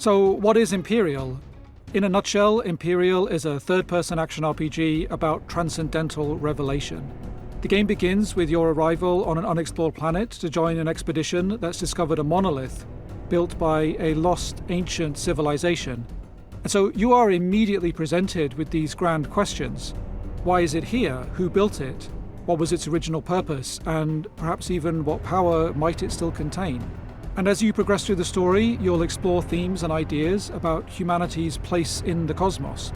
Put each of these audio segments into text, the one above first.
So what is Empyreal? In a nutshell, Empyreal is a third-person action RPG about transcendental revelation. The game begins with your arrival on an unexplored planet to join an expedition that's discovered a monolith built by a lost ancient civilization. And so you are immediately presented with these grand questions. Why is it here? Who built it? What was its original purpose? And perhaps even what power might it still contain? And as you progress through the story, you'll explore themes and ideas about humanity's place in the cosmos.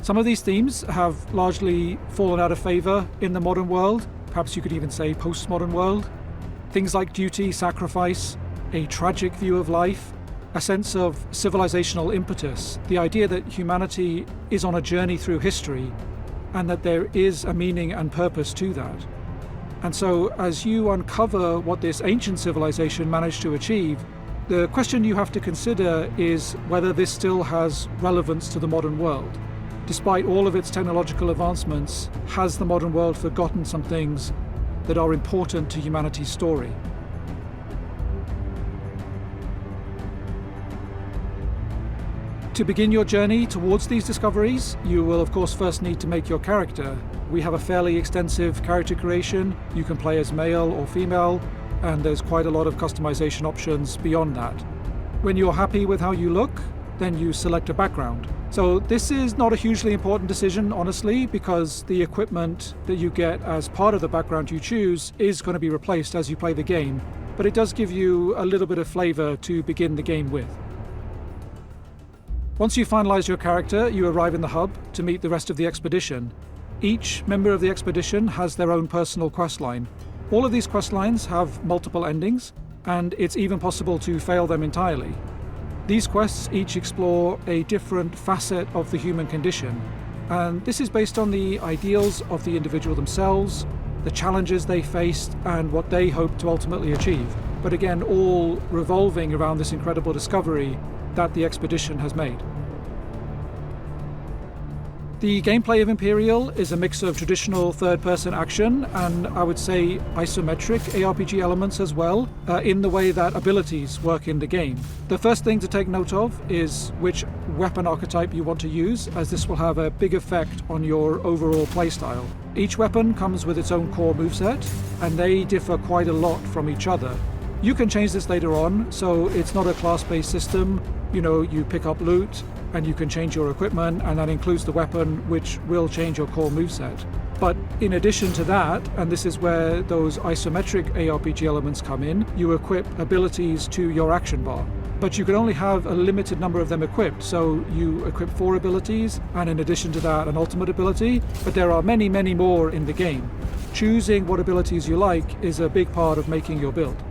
Some of these themes have largely fallen out of favour in the modern world, perhaps you could even say postmodern world. Things like duty, sacrifice, a tragic view of life, a sense of civilizational impetus, the idea that humanity is on a journey through history and that there is a meaning and purpose to that. And so as you uncover what this ancient civilization managed to achieve, the question you have to consider is whether this still has relevance to the modern world. Despite all of its technological advancements, has the modern world forgotten some things that are important to humanity's story? To begin your journey towards these discoveries, you will of course first need to make your character. We have a fairly extensive character creation. You can play as male or female, and there's quite a lot of customization options beyond that. When you're happy with how you look, then you select a background. So this is not a hugely important decision, honestly, because the equipment that you get as part of the background you choose is going to be replaced as you play the game, but it does give you a little bit of flavor to begin the game with. Once you finalize your character, you arrive in the hub to meet the rest of the expedition. Each member of the expedition has their own personal questline. All of these questlines have multiple endings, and it's even possible to fail them entirely. These quests each explore a different facet of the human condition, and this is based on the ideals of the individual themselves, the challenges they faced, and what they hope to ultimately achieve. But again, all revolving around this incredible discovery that the expedition has made. The gameplay of Empyreal is a mix of traditional third-person action and I would say isometric ARPG elements as well, in the way that abilities work in the game. The first thing to take note of is which weapon archetype you want to use, as this will have a big effect on your overall playstyle. Each weapon comes with its own core moveset, and they differ quite a lot from each other. You can change this later on, so it's not a class-based system. You pick up loot, and you can change your equipment, and that includes the weapon, which will change your core moveset. But in addition to that, and this is where those isometric ARPG elements come in, you equip abilities to your action bar. But you can only have a limited number of them equipped, so you equip 4 abilities, and in addition to that, an ultimate ability, but there are many, many more in the game. Choosing what abilities you like is a big part of making your build.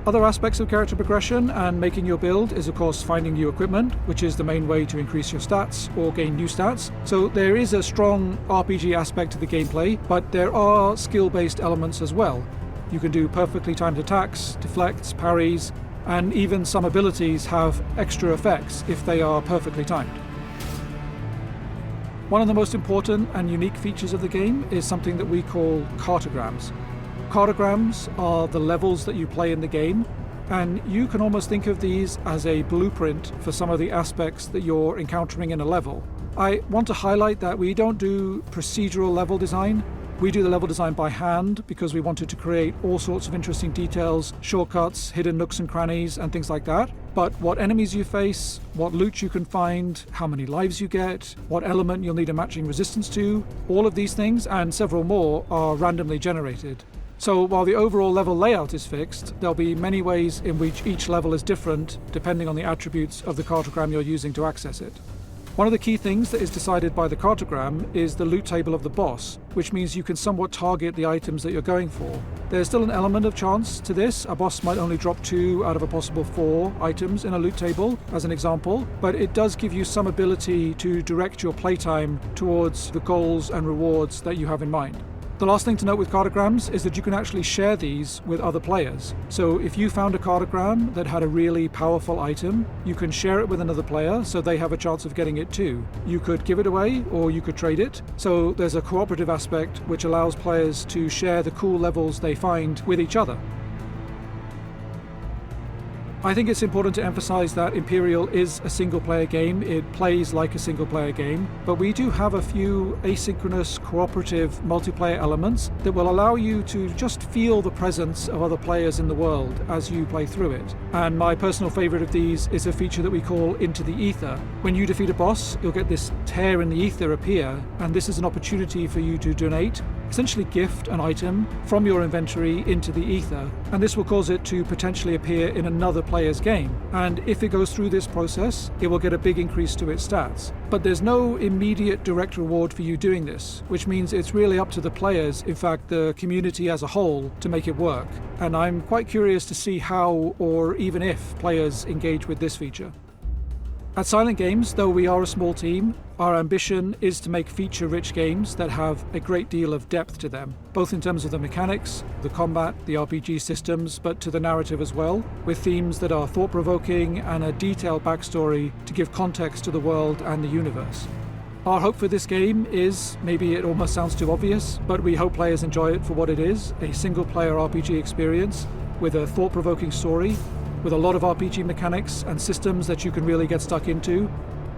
Other aspects of character progression and making your build is of course finding new equipment, which is the main way to increase your stats or gain new stats. So there is a strong RPG aspect to the gameplay, but there are skill-based elements as well. You can do perfectly timed attacks, deflects, parries, and even some abilities have extra effects if they are perfectly timed. One of the most important and unique features of the game is something that we call cartograms. Cartograms are the levels that you play in the game, and you can almost think of these as a blueprint for some of the aspects that you're encountering in a level. I want to highlight that we don't do procedural level design. We do the level design by hand because we wanted to create all sorts of interesting details, shortcuts, hidden nooks and crannies, and things like that. But what enemies you face, what loot you can find, how many lives you get, what element you'll need a matching resistance to, all of these things and several more are randomly generated. So while the overall level layout is fixed, there'll be many ways in which each level is different depending on the attributes of the cartogram you're using to access it. One of the key things that is decided by the cartogram is the loot table of the boss, which means you can somewhat target the items that you're going for. There's still an element of chance to this. A boss might only drop 2 out of a possible 4 items in a loot table, as an example, but it does give you some ability to direct your playtime towards the goals and rewards that you have in mind. The last thing to note with cartograms is that you can actually share these with other players. So if you found a cartogram that had a really powerful item, you can share it with another player so they have a chance of getting it too. You could give it away or you could trade it. So there's a cooperative aspect which allows players to share the cool levels they find with each other. I think it's important to emphasize that Empyreal is a single-player game. It plays like a single-player game, but we do have a few asynchronous, cooperative multiplayer elements that will allow you to just feel the presence of other players in the world as you play through it. And my personal favorite of these is a feature that we call Into the Ether. When you defeat a boss, you'll get this tear in the ether appear, and this is an opportunity for you to donate, essentially gift an item from your inventory into the ether, and this will cause it to potentially appear in another player's game. And if it goes through this process, it will get a big increase to its stats. But there's no immediate direct reward for you doing this, which means it's really up to the players, in fact the community as a whole, to make it work. And I'm quite curious to see how, or even if, players engage with this feature. At Silent Games, though we are a small team, our ambition is to make feature-rich games that have a great deal of depth to them, both in terms of the mechanics, the combat, the RPG systems, but to the narrative as well, with themes that are thought-provoking and a detailed backstory to give context to the world and the universe. Our hope for this game is, maybe it almost sounds too obvious, but we hope players enjoy it for what it is, a single-player RPG experience with a thought-provoking story, with a lot of RPG mechanics and systems that you can really get stuck into,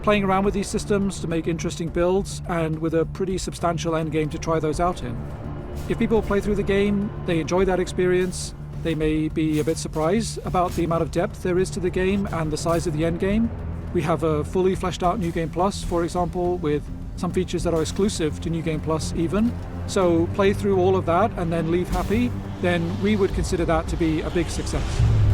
playing around with these systems to make interesting builds, and with a pretty substantial endgame to try those out in. If people play through the game, they enjoy that experience, they may be a bit surprised about the amount of depth there is to the game and the size of the endgame. We have a fully fleshed out New Game Plus, for example, with some features that are exclusive to New Game Plus even. So play through all of that and then leave happy, then we would consider that to be a big success.